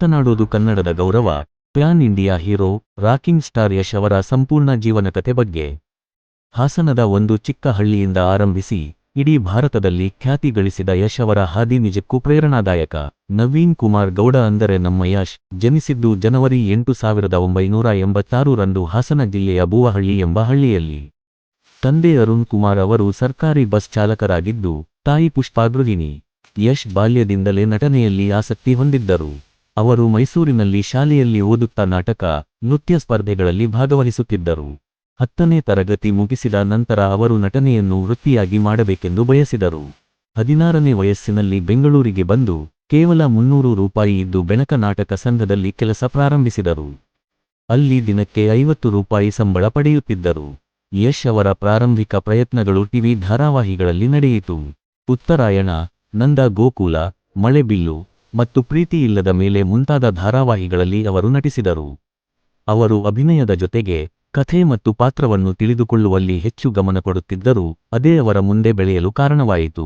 ಮಾತನಾಡೋದು ಕನ್ನಡದ ಗೌರವ, PAN India hero, rocking star Yash ಅವರ ಸಂಪೂರ್ಣ ಜೀವನಕತೆ ಬಗ್ಗೆ. ಹಾಸನದ ಒಂದು ಚಿಕ್ಕ ಹಳ್ಳಿಯಿಂದ ಆರಂಭಿಸಿ ಇಡೀ ಭಾರತದಲ್ಲಿ ಖ್ಯಾತಿ ಗಳಿಸಿದ ಯಶ್ ಅವರ ಹಾದಿ ನಿಜಕ್ಕೂ ಪ್ರೇರಣಾದಾಯಕ. ನವೀನ್ ಕುಮಾರ್ ಗೌಡ ಅಂದರೆ ನಮ್ಮ ಯಶ್ ಜನಿಸಿದ್ದು ಜನವರಿ 8, 1986 ರಂದು ಹಾಸನ ಜಿಲ್ಲೆಯ ಬೂವಹಳ್ಳಿ ಎಂಬ ಹಳ್ಳಿಯಲ್ಲಿ. ತಂದೆ ಅರುಣ್ ಕುಮಾರ್ ಅವರು ಸರ್ಕಾರಿ ಬಸ್ ಚಾಲಕರಾಗಿದ್ದು, ತಾಯಿ ಪುಷ್ಪಾ ಗೃಹಿಣಿ. ಯಶ್ ಬಾಲ್ಯದಿಂದಲೇ ನಟನೆಯಲ್ಲಿ ಆಸಕ್ತಿ ಹೊಂದಿದ್ದರು. ಅವರು ಮೈಸೂರಿನಲ್ಲಿ ಶಾಲೆಯಲ್ಲಿ ಓದುತ್ತಾ ನಾಟಕ, ನೃತ್ಯ ಸ್ಪರ್ಧೆಗಳಲ್ಲಿ ಭಾಗವಹಿಸುತ್ತಿದ್ದರು. 10ನೇ ತರಗತಿ ಮುಗಿಸಿದ ನಂತರ ಅವರು ನಟನೆಯನ್ನು ವೃತ್ತಿಯಾಗಿ ಮಾಡಬೇಕೆಂದು ಬಯಸಿದರು. 16ನೇ ವಯಸ್ಸಿನಲ್ಲಿ ಬೆಂಗಳೂರಿಗೆ ಬಂದು ಕೇವಲ 300 ರೂಪಾಯಿ ಇದ್ದು ಬೆನಕ ನಾಟಕ ಸಂಘದಲ್ಲಿ ಕೆಲಸ ಪ್ರಾರಂಭಿಸಿದರು. ಅಲ್ಲಿ ದಿನಕ್ಕೆ 50 ರೂಪಾಯಿ ಸಂಬಳ ಪಡೆಯುತ್ತಿದ್ದರು. ಯಶ್ ಅವರ ಪ್ರಾರಂಭಿಕ ಪ್ರಯತ್ನಗಳು ಟಿವಿ ಧಾರಾವಾಹಿಗಳಲ್ಲಿ ನಡೆಯಿತು. ಉತ್ತರಾಯಣ, ನಂದ ಗೋಕುಲ, ಮಳೆಬಿಲ್ಲು ಮತ್ತು ಪ್ರೀತಿ ಇಲ್ಲದ ಮೇಲೆ ಮುಂತಾದ ಧಾರಾವಾಹಿಗಳಲ್ಲಿ ಅವರು ನಟಿಸಿದರು. ಅವರು ಅಭಿನಯದ ಜೊತೆಗೆ ಕಥೆ ಮತ್ತು ಪಾತ್ರವನ್ನು ತಿಳಿದುಕೊಳ್ಳುವಲ್ಲಿ ಹೆಚ್ಚು ಗಮನ ಕೊಡುತ್ತಿದ್ದರು, ಅದೇ ಅವರ ಮುಂದೆ ಬೆಳೆಯಲು ಕಾರಣವಾಯಿತು.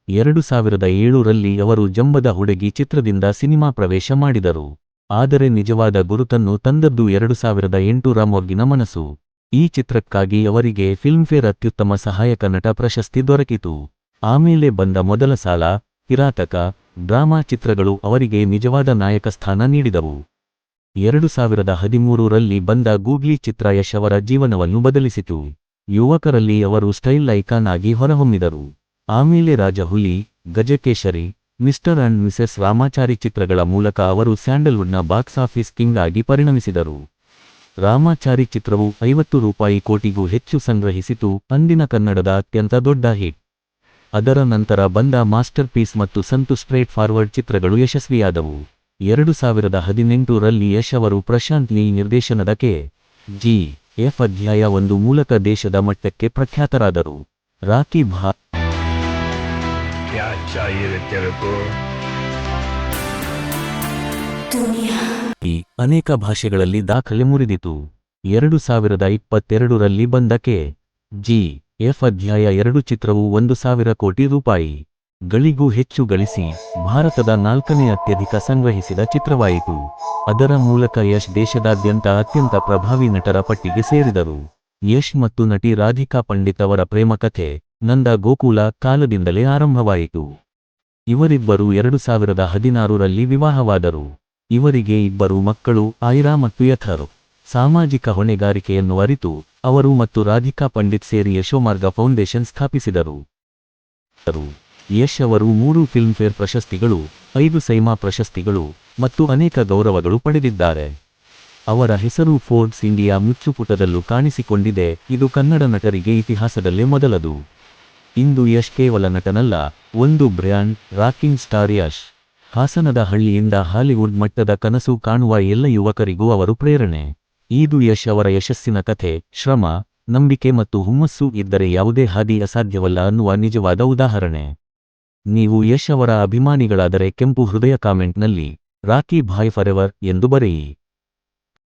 2007 ರಲ್ಲಿ ಅವರು ಜಂಬದ ಹುಡುಗಿ ಚಿತ್ರದಿಂದ ಸಿನಿಮಾ ಪ್ರವೇಶ ಮಾಡಿದರು. ಆದರೆ ನಿಜವಾದ ಗುರುತನ್ನು ತಂದದ್ದು 2008 ರ ಮೊಗ್ಗಿನ ಮನಸ್ಸು. ಈ ಚಿತ್ರಕ್ಕಾಗಿ ಅವರಿಗೆ ಫಿಲ್ಮ್ಫೇರ್ ಅತ್ಯುತ್ತಮ ಸಹಾಯಕ ನಟ ಪ್ರಶಸ್ತಿ ದೊರಕಿತು. ಆಮೇಲೆ ಬಂದ ಮೊದಲ ಸಾಲ, ಕಿರಾತಕ, ಡ್ರಾಮಾ ಚಿತ್ರಗಳು ಅವರಿಗೆ ನಿಜವಾದ ನಾಯಕ ಸ್ಥಾನ ನೀಡಿದವು. 2013 ರಲ್ಲಿ ಬಂದ ಗೂಗ್ಲಿ ಚಿತ್ರ ಯಶ್ ಅವರ ಜೀವನವನ್ನು ಬದಲಿಸಿತು. ಯುವಕರಲ್ಲಿ ಅವರು ಸ್ಟೈಲ್ ಐಕಾನ್ ಆಗಿ ಹೊರಹೊಮ್ಮಿದರು. ಆಮೇಲೆ Rajahuli, ಗಜಕೇಶರಿ, mister and Mrs Ramachari ಚಿತ್ರಗಳ ಮೂಲಕ ಅವರು ಸ್ಯಾಂಡಲ್ವುಡ್ನ ಬಾಕ್ಸ್ ಆಫೀಸ್ ಕಿಂಗ್ ಆಗಿ ಪರಿಣಮಿಸಿದರು. ರಾಮಾಚಾರಿ ಚಿತ್ರವು 50 ರೂಪಾಯಿ ಕೋಟಿಗೂ ಹೆಚ್ಚು ಸಂಗ್ರಹಿಸಿತು, ಅಂದಿನ ಕನ್ನಡದ ಅತ್ಯಂತ ದೊಡ್ಡ ಹಿಟ್. ಅದರ ನಂತರ ಬಂದ ಮಾಸ್ಟರ್ ಪೀಸ್ ಮತ್ತು ಸಂತು ಸ್ಟ್ರೇಟ್ ಫಾರ್ವರ್ಡ್ ಚಿತ್ರಗಳು ಯಶಸ್ವಿಯಾದವು. 2018 ರಲ್ಲಿ ಯಶ್ ಅವರು ಪ್ರಶಾಂತ್ ನೀಲ್ ನಿರ್ದೇಶನದ ಕೆ.ಜಿ.ಎಫ್. ಅಧ್ಯಾಯ 1 ಮೂಲಕ ದೇಶದ ಮಟ್ಟಕ್ಕೆ ಪ್ರಖ್ಯಾತರಾದರು. ರಾಕಿ ಭಾಯ್ ಅನೇಕ ಭಾಷೆಗಳಲ್ಲಿ ದಾಖಲೆ ಮುರಿದಿತು. 2022 ರಲ್ಲಿ ಬಂದ ಕೆ.ಜಿ.ಎಫ್. ಅಧ್ಯಾಯ 2 ಚಿತ್ರವು 1,000 ಕೋಟಿ ರೂಪಾಯಿ ಗಳಿಗೂ ಹೆಚ್ಚು ಗಳಿಸಿ ಭಾರತದ 4ನೇ ಅತ್ಯಧಿಕ ಸಂಗ್ರಹಿಸಿದ ಚಿತ್ರವಾಯಿತು. ಅದರ ಮೂಲಕ ಯಶ್ ದೇಶದಾದ್ಯಂತ ಅತ್ಯಂತ ಪ್ರಭಾವಿ ನಟರ ಪಟ್ಟಿಗೆ ಸೇರಿದರು. ಯಶ್ ಮತ್ತು ನಟಿ ರಾಧಿಕಾ ಪಂಡಿತ್ ಅವರ ಪ್ರೇಮಕಥೆ ನಂದ ಗೋಕುಲ ಕಾಲದಿಂದಲೇ ಆರಂಭವಾಯಿತು. ಇವರಿಬ್ಬರು 2016 ರಲ್ಲಿ ವಿವಾಹವಾದರು. ಇವರಿಗೆ 2 ಮಕ್ಕಳು, ಆಯಿರಾ ಮತ್ತು ಯಥರ್. ಸಾಮಾಜಿಕ ಹೊಣೆಗಾರಿಕೆಯನ್ನು ಅರಿತು ಅವರು ಮತ್ತು ರಾಧಿಕಾ ಪಂಡಿತ್ ಸೇರಿ ಯಶೋಮಾರ್ಗ ಫೌಂಡೇಶನ್ ಸ್ಥಾಪಿಸಿದರು. ಯಶ್ ಅವರು 3 ಫಿಲ್ಮ್ಫೇರ್ ಪ್ರಶಸ್ತಿಗಳು, 5 ಸೈಮಾ ಪ್ರಶಸ್ತಿಗಳು ಮತ್ತು ಅನೇಕ ಗೌರವಗಳು ಪಡೆದಿದ್ದಾರೆ. ಅವರ ಹೆಸರು ಫೋರ್ಬ್ಸ್ ಇಂಡಿಯಾ ಮುಚ್ಚುಪುಟದಲ್ಲೂ ಕಾಣಿಸಿಕೊಂಡಿದೆ, ಇದು ಕನ್ನಡ ನಟರಿಗೆ ಇತಿಹಾಸದಲ್ಲೇ ಮೊದಲದು. ಇಂದು ಯಶ್ ಕೇವಲ ನಟನಲ್ಲ, ಒಂದು ಬ್ರ್ಯಾಂಡ್, ರಾಕಿಂಗ್ ಸ್ಟಾರ್ ಯಶ್. ಹಾಸನದ ಹಳ್ಳಿಯಿಂದ ಹಾಲಿವುಡ್ ಮಟ್ಟದ ಕನಸು ಕಾಣುವ ಎಲ್ಲ ಯುವಕರಿಗೂ ಅವರು ಪ್ರೇರಣೆ. ಇದು ಯಶ್ ಅವರ ಯಶಸ್ಸಿನ ಕಥೆ, ಶ್ರಮ, ನಂಬಿಕೆ ಮತ್ತು ಹುಮ್ಮಸ್ಸು ಇದ್ದರೆ ಯಾವುದೇ ಹಾದಿ ಅಸಾಧ್ಯವಲ್ಲ ಅನ್ನುವ ನಿಜವಾದ ಉದಾಹರಣೆ. ನೀವು ಯಶ್ ಅವರ ಅಭಿಮಾನಿಗಳಾದರೆ ಕೆಂಪು ಹೃದಯ ಕಾಮೆಂಟ್ನಲ್ಲಿ ರಾಕಿ ಭಾಯ್ ಫಾರೆವರ್ ಎಂದು ಬರೆಯಿರಿ.